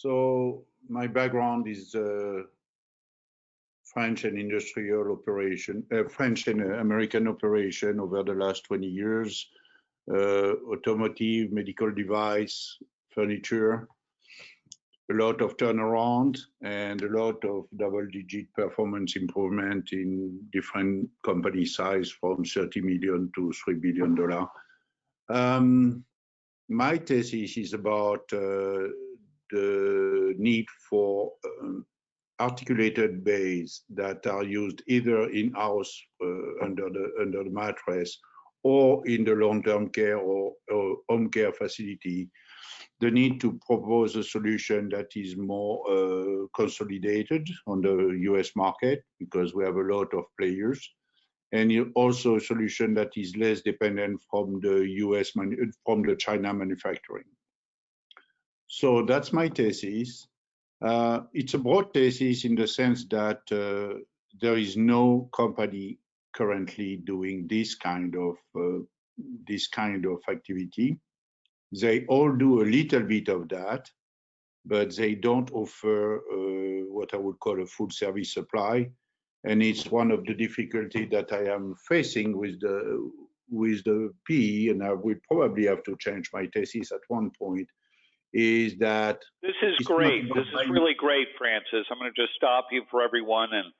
So my background is French and industrial operation, French and American operation over the last 20 years, automotive, medical device, furniture, a lot of turnaround and a lot of double-digit performance improvement in different company size from 30 million to $3 billion. My thesis is about the need for articulated bays that are used either in-house under the mattress or in the long-term care or home care facility. The need to propose a solution that is more consolidated on the US market because we have a lot of players, and also a solution that is less dependent from from the China manufacturing. So that's my thesis. It's a broad thesis in the sense that there is no company currently doing this kind of activity. They all do a little bit of that, but they don't offer what I would call a full service supply. And it's one of the difficulties that I am facing with the PE, and I will probably have to change my thesis at one point, is that this is great. This is really great, Francis. I'm going to just stop you for everyone and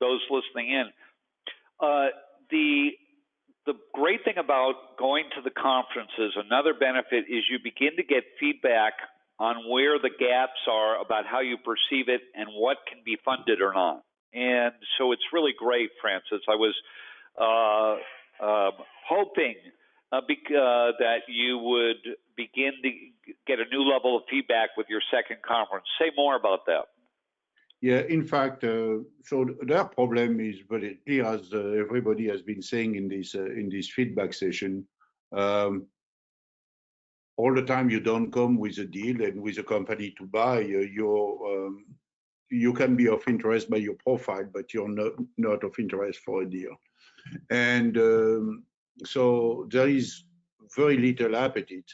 those listening in. The great thing about going to the conferences, another benefit is you begin to get feedback on where the gaps are about how you perceive it and what can be funded or not. And so it's really great, Francis. I was hoping that you would begin to get a new level of feedback with your second conference. Say more about that. Yeah, in fact, so their problem is very clear, as everybody has been saying in this feedback session. All the time you don't come with a deal and with a company to buy. You can be of interest by your profile, but you're not of interest for a deal. And so there is very little appetite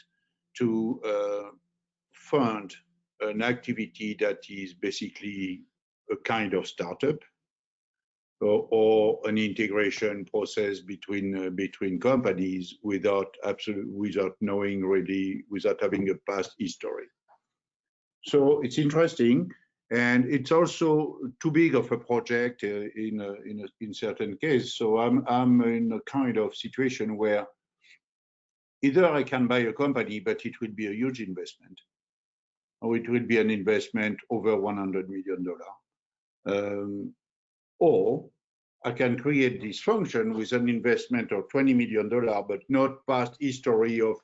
to fund an activity that is basically a kind of startup or an integration process between companies without knowing really, without having a past history. So it's interesting, and it's also too big of a project in certain cases. So I'm in a kind of situation where either I can buy a company, but it will be a huge investment, or it will be an investment over $100 million. Or I can create this function with an investment of $20 million, but not past history of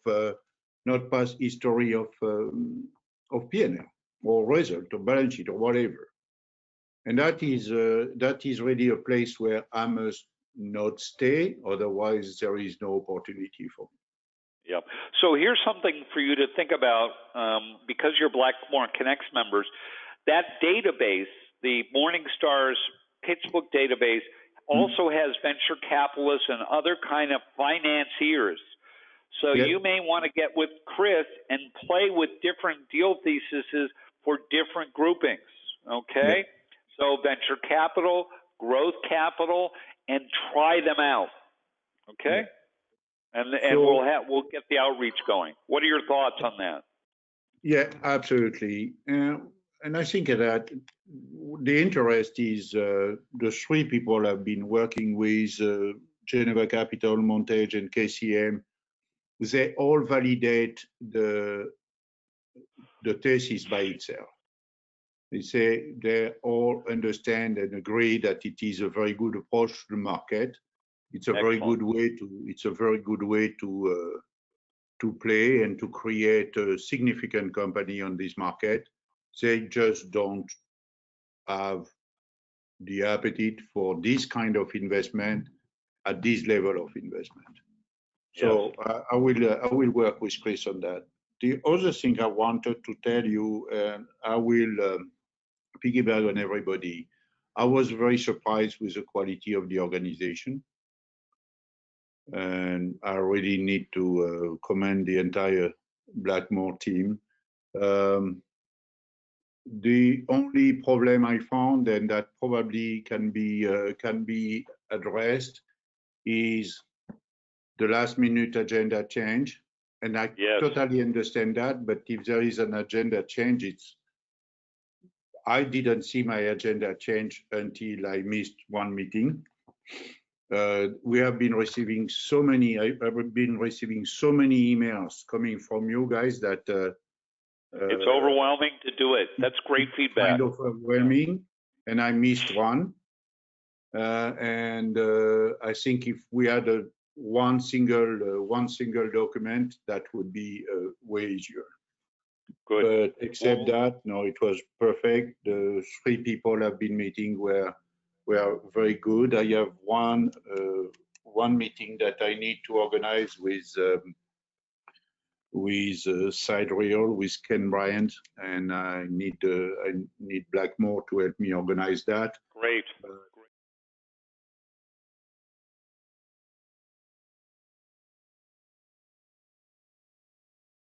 P&L or result or balance sheet or whatever. And that is really a place where I must not stay, otherwise there is no opportunity for me. Yeah. So here's something for you to think about, because you're Blackmore Connects members. That database, the Morningstar's PitchBook database, also has venture capitalists and other kind of financiers. So you may want to get with Chris and play with different deal theses for different groupings. Okay. So venture capital, growth capital, and try them out. Okay. And so, we'll get the outreach going. What are your thoughts on that? Yeah, absolutely. And I think that the interest is the three people I've been working with, Geneva Capital, Montage, and KCM. They all validate the thesis by itself. They say they all understand and agree that it is a very good approach to the market. It's a very good way to play and to create a significant company on this market. They just don't have the appetite for this kind of investment at this level of investment. So I will work with Chris on that. The other thing I wanted to tell you, and I will piggyback on everybody, I was very surprised with the quality of the organization. And I really need to commend the entire Blackmore team. The only problem I found, and that probably can be addressed, is the last minute agenda change. And I Yes. totally understand that, but if there is an agenda change, I didn't see my agenda change until I missed one meeting. We have been receiving so many, I've been receiving so many emails coming from you guys that it's overwhelming to do it. That's great feedback. Kind of overwhelming, and I missed one. And I think if we had one single document, that would be way easier. Good. But except that, no, it was perfect. The 3 people I've been meeting were very good. I have one meeting that I need to organize with Sidereal, with Ken Bryant, and I need Blackmore to help me organize that. Great.